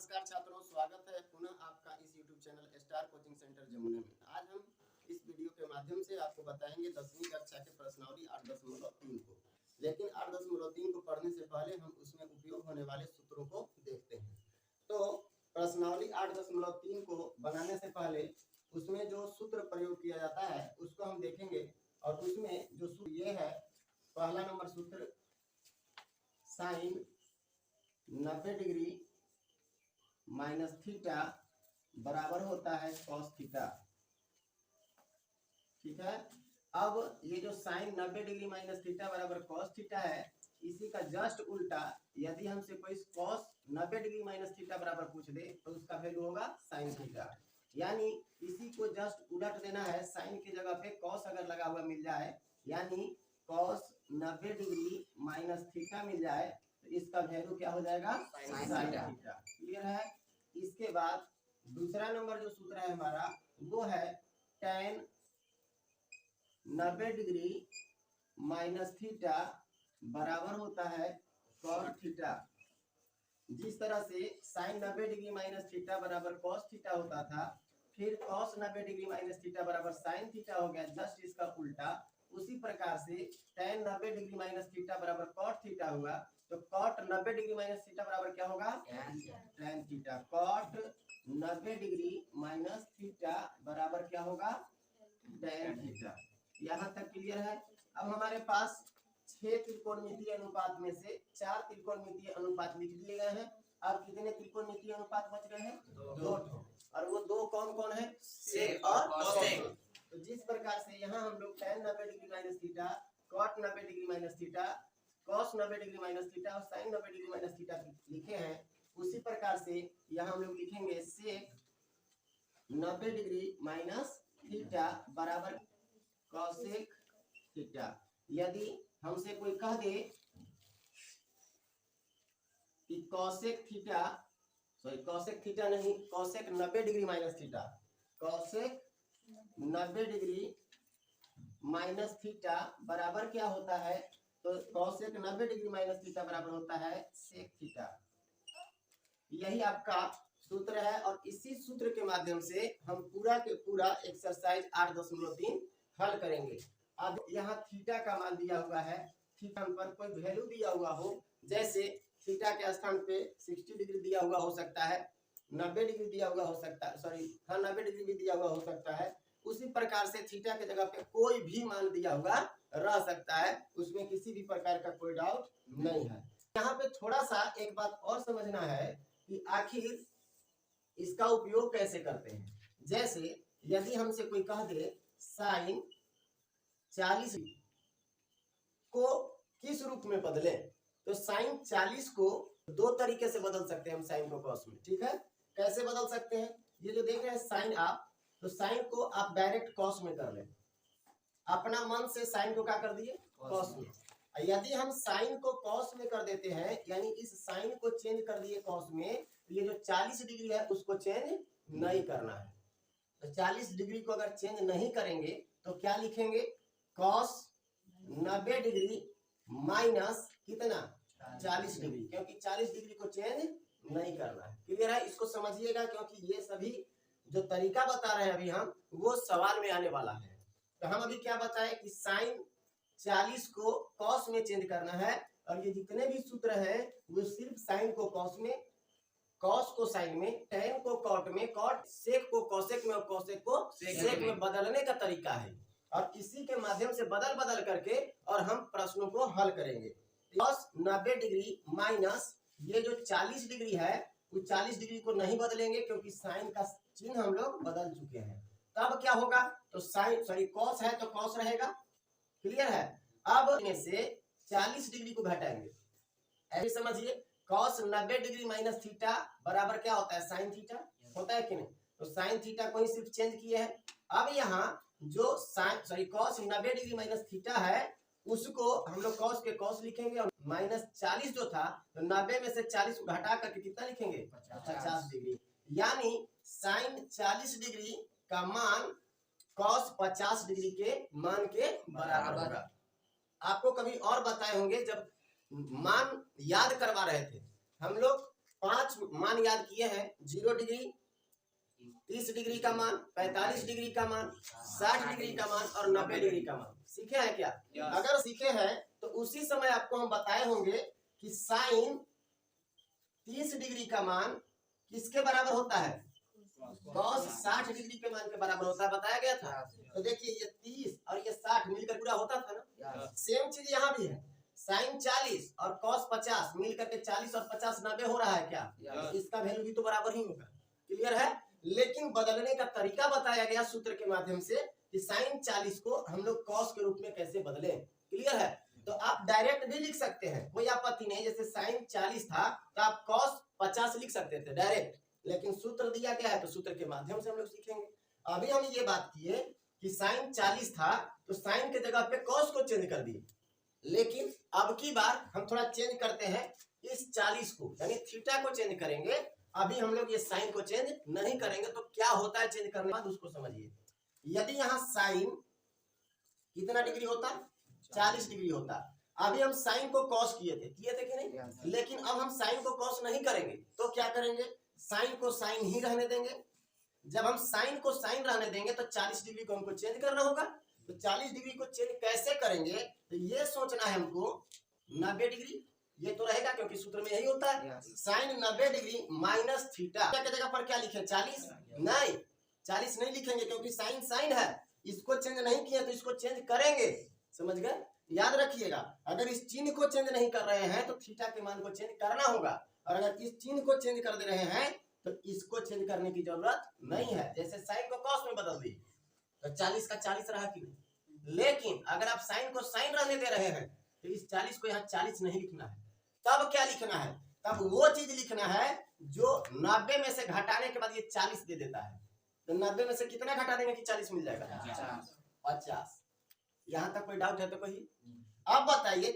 नमस्कार छात्रों, स्वागत है पुनः आपका इस YouTube channel star coaching centre Jamuna में। आज हम इस वीडियो के माध्यम से आपको बताएंगे 10वीं कक्षा के प्रश्नावली 8.3 को। लेकिन 8.3 को पढ़ने से पहले हम उसमें उपयोग होने वाले सूत्रों को देखते हैं। तो प्रश्नावली 8.3 को बनाने से पहले उसमें जो सूत्र प्रयोग किया जाता है उसको हम देखेंगे। और उसमें जो सूत्र ये है, पहला नंबर सूत्र साइन 90 डिग्री माइनस थीटा बराबर होता है कॉस थीटा। ठीक है। अब ये जो साइन 90 डिग्री माइनस थीटा बराबर कॉस थीटा है, इसी का जस्ट उल्टा यदि हमसे कोई कॉस 90 डिग्री माइनस थीटा बराबर पूछ दे तो उसका वैल्यू होगा साइन थीटा। यानी इसी को जस्ट उलट देना है, साइन की जगह पे कॉस अगर लगा हुआ मिल जाए, यानी कॉस 90 डिग्री माइनस थीटा मिल जाए तो इसका वैल्यू क्या हो जाएगा, साइन थीटा। क्लियर है। इसके बाद दूसरा नंबर जो सूत्र है हमारा वो है tan 90 डिग्री माइनस थीटा बराबर होता है कॉस थीटा। जिस तरह से साइन 90 डिग्री माइनस थीटा बराबर कॉस थीटा होता था, फिर कॉस 90 डिग्री माइनस थीटा बराबर साइन थीटा हो गया, जस्ट इसका उल्टा। उसी प्रकार से tan 90 डिग्री माइनस थीटा बराबर कॉट थीटा हुआ, तो कॉट 90 डिग्री माइनस थीटा बराबर क्या होगा, tan theta. Cot 90 degree minus theta बराबर क्या होगा, tan थीटा। यहाँ तक क्लियर है। अब हमारे पास 6 त्रिकोणमितीय अनुपात में से 4 त्रिकोणमितीय अनुपात लिख दिए गए हैं। अब कितने त्रिकोणमितीय अनुपात बच गए हैं, 2। और वो 2 कौन कौन है, सेक और कोसेक। तो जिस प्रकार से यहाँ हम लोग tan 90 degree minus theta, cot 90 degree minus theta, cos 90 degree minus theta और साइन 90 डिग्री माइनस थीटा लिखे हैं, उसी प्रकार से यहाँ हम लोग लिखेंगे सेक 90 डिग्री माइनस थीटा बराबर कॉसेक थीटा। यदि हमसे कोई कह दे कि cosec theta, sorry cosec theta नहीं, cosec 90 degree minus theta, cosec 90 degree minus theta बराबर क्या होता है, तो कॉसेक 90 डिग्री माइनस थीटा बराबर होता है सेक थीटा। यही आपका सूत्र है और इसी सूत्र के माध्यम से हम पूरा के पूरा एक्सरसाइज 8.3 हल करेंगे। अब यहाँ थीटा का मान दिया हुआ है, थीटा पर कोई वैल्यू दिया हुआ हो, जैसे थीटा के स्थान पे 60 डिग्री दिया हुआ हो सकता है, 90 डिग्री दिया हुआ हो सकता है, सॉरी हाँ 90 डिग्री भी दिया हुआ हो सकता है। उसी प्रकार से थीटा के जगह पे कोई भी मान दिया हुआ रह सकता है, उसमें किसी भी प्रकार का कोई डाउट नहीं है। यहाँ पे थोड़ा सा एक बात और समझना है कि आखिर इसका उपयोग कैसे करते हैं। जैसे यदि हमसे कोई कह दे साइन 40 को किस रूप में बदले, तो साइन 40 को 2 तरीके से बदल सकते हैं हम साइन को कॉस में। ठीक है, कैसे बदल सकते हैं, ये जो देख रहे हैं साइन आप, तो साइन को आप डायरेक्ट कॉस में कर लें, अपना मन से साइन को क्या कर दिए, कॉस में। यदि हम साइन को कॉस में कर देते हैं, यानी इस साइन को चेंज कर दिए कॉस में, तो ये जो 40 डिग्री है उसको चेंज नहीं करना है। तो 40 डिग्री को अगर चेंज नहीं करेंगे तो क्या लिखेंगे, कॉस 90 डिग्री माइनस कितना, 40 डिग्री, क्योंकि 40 डिग्री को चेंज नहीं करना है। क्लियर है, इसको समझिएगा, क्योंकि ये सभी जो तरीका बता रहे हैं अभी हम, वो सवाल में आने वाला है। तो हम अभी क्या बताएं कि साइन 40 को कॉस में चेंज करना है, और ये जितने भी सूत्र हैं वो सिर्फ साइन को कॉस में, कॉस को साइन में, tan को कॉट में, कॉट सेक को कॉसेक में और कॉसेक को सेक में बदलने का तरीका है। और इसी के माध्यम से बदल बदल करके और हम प्रश्नों को हल करेंगे। कॉस 90 डिग्री माइनस ये जो 40 डिग्री है, वो 40 डिग्री को नहीं बदलेंगे क्योंकि साइन का चिन्ह हम लोग बदल चुके हैं। तब क्या होगा, तो साइन सॉरी कॉस है तो कॉस रहेगा। क्लियर है। अब में से 40 डिग्री को घटाएंगे, ऐसे समझिए, कॉस 90 डिग्री माइनस थीटा बराबर क्या होता है, साइन थीटा होता है कि नहीं। तो साइन थीटा को ही सिर्फ चेंज किए हैं। अब यहाँ जो sine sorry cos 90 degree minus theta है, उसको हम लोग कॉस के कॉस लिखेंगे, और माइनस 40 जो था, तो 90 में से 40 को घटा करके कितना लिखेंगे, 50 डिग्री। यानी साइन 40 डिग्री का मान कॉस 50 डिग्री के मान के बराबर होगा। आपको कभी और बताए होंगे, जब मान याद करवा रहे थे हम लोग 5 मान याद किए हैं, 0 डिग्री, 30 डिग्री का मान, 45 डिग्री का मान, 60 डिग्री का मान और 90 डिग्री का मान सीखे हैं क्या? अगर सीखे हैं तो उसी समय आपको हम बताए होंगे कि साइन 30 डिग्री का मान किसके बराबर होता है? cos 60 डिग्री के मान के बराबर होता है, बताया गया था। तो देखिए ये 30 और ये 60 मिलकर पूरा होता था ना। सेम चीज यहाँ भी है, साइन 40 और cos 50 मिलकर के 40 और 50 90 हो रहा है क्या? इसका वैल्यू भी तो बराबर ही होगा। क्लियर है? लेकिन बदलने का तरीका बताया गया सूत्र के माध्यम से कि साइन 40 को हम लोग cos के रूप में कैसे बदलें। क्लियर है? तो आप डायरेक्ट भी लिख सकते हैं, कोई आपत्ति नहीं। जैसे साइन 40 था तो आप cos 50 लिख सकते थे डायरेक्ट, लेकिन सूत्र दिया गया है तो सूत्र के माध्यम से हम लोग सीखेंगे। अभी हम ये बात किए कि साइन 40 था तो साइन के जगह पे cos को चेंज कर दिए, लेकिन अब की बार हम थोड़ा चेंज करते हैं, इस 40 को यानी थीटा को चेंज करेंगे। अभी हम लोग ये साइन को चेंज नहीं करेंगे। तो क्या होता है चेंज करने के बाद उसको समझिए। यदि यहाँ साइन कितना डिग्री होता, 40 डिग्री होता, अभी हम साइन को cos किए थे कि नहीं? लेकिन अब हम साइन को cos नहीं करेंगे तो क्या करेंगे? साइन को साइन ही रहने देंगे। जब हम साइन को साइन रहने देंगे तो 40 डिग्री को हमको चेंज करना होगा। तो 40 डिग्री को चेंज कैसे करेंगे? तो ये सोचना है हमको, 90 डिग्री ये तो रहेगा क्योंकि सूत्र में यही होता है। साइन 90 डिग्री माइनस थीटा के जगह पर क्या लिखे? 40 नहीं, 40 नहीं लिखेंगे क्योंकि साइन साइन है, इसको चेंज नहीं किया तो इसको चेंज करेंगे। समझ गए? याद रखिएगा, अगर इस चिन्ह को चेंज नहीं कर रहे हैं तो थीटा के मान को चेंज करना होगा, और अगर इस चिन्ह को चेंज कर दे रहे हैं तो इसको चेंज करने की जरूरत नहीं है। जैसे साइन को cos में बदल दी तो 40 का 40 रहा कि नहीं? लेकिन अगर आप साइन को साइन रहने दे रहे हैं तो इस 40 को यहाँ 40 नहीं लिखना है। तब क्या लिखना है? तब वो चीज लिखना है जो 90 में से घटाने के बाद ये 40 दे देता है। तो 90 में से कितना घटा देंगे कि 40 मिल जाएगा? 50। यहाँ तक कोई डाउट है तो कहिए। अब बताइए,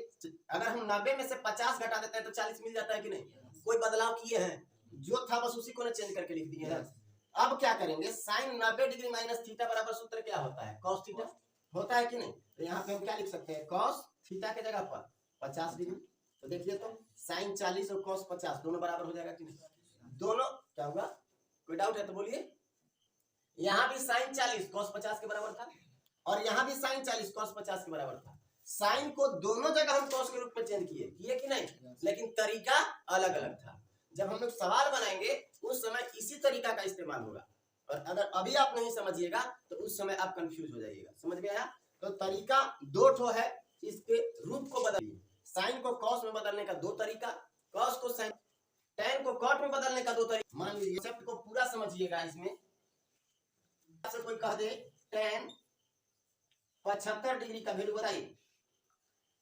अगर हम 90 में से 50 घटा देते हैं तो 40 मिल जाता है कि नहीं? कोई बदलाव किए हैं? जो था बस उसी को ना चेंज करके लिख दिए हैं। अब क्या करेंगे? साइन 90 डिग्री माइनस थीटा बराबर सूत्र क्या होता है? cos थीटा होता है कि नहीं? तो यहाँ पे हम क्या लिख सकते हैं? cos थीटा के जगह पर 50 डिग्री। तो देखिए तो साइन 40 और cos 50 दोनों बराबर हो जाएगा कि नहीं? दोनों क्या होगा? कोई डाउट है तो बोलिए। यहाँ भी साइन 40 cos 50 के बराबर था और यहाँ भी साइन 40 cos 50 के बराबर था। साइन को दोनों जगह हम cos के रूप में चेंज किए कि नहीं? लेकिन तरीका अलग अलग था। जब हम लोग सवाल बनाएंगे उस समय इसी तरीका का इस्तेमाल होगा, और अगर अभी आप नहीं समझिएगा तो उस समय आप कंफ्यूज हो जाइएगा। समझ में आया? तो तरीका दो ठो है, इसके रूप को बदलिए। साइन को cos में बदलने का दो तरीका, cos को साइन, tan को cot में बदलने का दो तरीका। मान लीजिए शब्द को पूरा समझिएगा। इसमें से कोई कह दे tan 75 डिग्री का वैल्यू बताइए,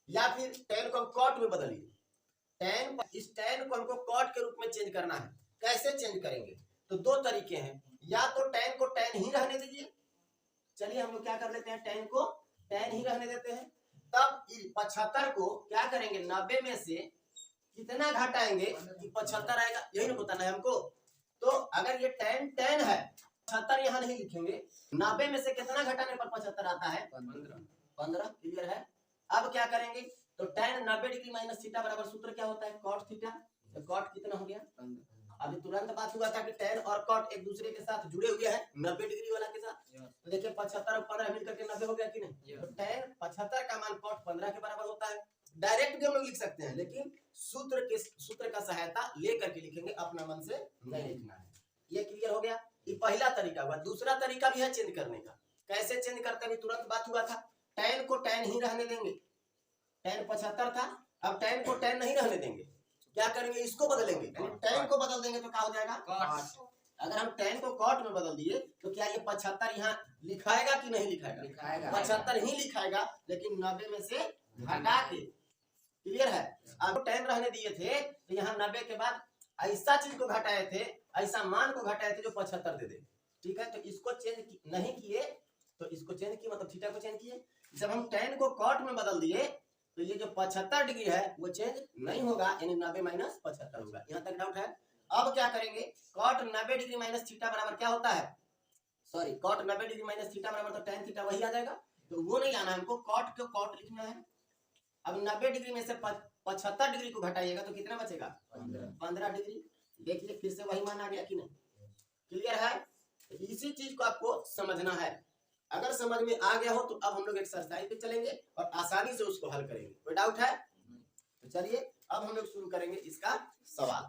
या फिर tan को cot में बदलिए। इस tan को हमको cot के रूप में चेंज करना है। कैसे चेंज करेंगे? तो दो तरीके हैं, या तो tan को tan ही रहने दीजिए। चलिए हम लोग क्या कर लेते हैं, tan को tan ही रहने देते हैं। तब 75 को क्या करेंगे? 90 में से कितना घटाएंगे कि 75 आएगा? यही ना बताना है हमको। तो अगर ये tan tan है, 75 यहाँ नहीं लिखेंगे। 90 में से कितना घटाने पर 75 आता है? 15। क्लियर है? अब क्या करेंगे? तो tan 90 डिग्री माइनस थीटा बराबर सूत्र क्या होता है? cot theta. तो cot कितना हो गया? अभी तुरंत बात हुआ था कि tan और cot एक दूसरे के साथ जुड़े हुए हैं 90 डिग्री वाला के साथ। तो देखिए 75 और 15 मिलकर के 90 हो गया कि नहीं? तो tan 75 का मान cot 15 के बराबर होता है। डायरेक्ट भी हम लोग लिख सकते हैं, लेकिन सूत्र का सहायता लेकर के लिखेंगे, अपना मन से नहीं लिखना है। ये क्लियर हो गया? ये पहला तरीका हुआ। दूसरा तरीका भी है चेंज करने का। कैसे चेंज करते हैं? तुरंत बात हुआ था। tan को tan ही रहने देंगे। tan 75 था, अब tan को tan नहीं रहने देंगे। क्या करेंगे? इसको बदलेंगे। tan को बदल देंगे तो क्या हो जाएगा? cot। अगर हम tan को cot में बदल दिए तो क्या ये 75 यहाँ लिखाएगा कि नहीं लिखाएगा? 75 ही लिखाएगा, लेकिन 90 में से घटा के। क्लियर है? अब tan रहने दिए थे तो यहाँ 90 के बाद ऐसा चीज को घटाए थे, ऐसा मान को घटाए थे जो 75 दे दे। ठीक है? तो इसको चेंज नहीं किए तो इसको चेंज किए, मतलब थीटा को चेंज किए। जब हम tan को cot में बदल दिए तो ये जो 75 डिग्री है वो चेंज नहीं होगा, यानी 90 माइनस 75 होगा। यहाँ तक डाउट है? अब क्या करेंगे? cot 90 डिग्री माइनस थीटा बराबर क्या होता है? Sorry, cot 90 degree minus theta बराबर तो tan थीटा वही आ जाएगा। तो वो नहीं आना, हमको cot को cot लिखना है। अब 90 डिग्री में से 75 डिग्री को घटाइएगा तो कितना बचेगा? 15 डिग्री। देखिए फिर से वही मान आ गया कि नहीं, क्लियर है। इसी चीज को आपको समझना है। अगर समझ में आ गया हो तो अब हम लोग एक्सरसाइज पे चलेंगे और आसानी से उसको हल करेंगे। कोई डाउट है? तो चलिए अब हम लोग शुरू करेंगे इसका सवाल।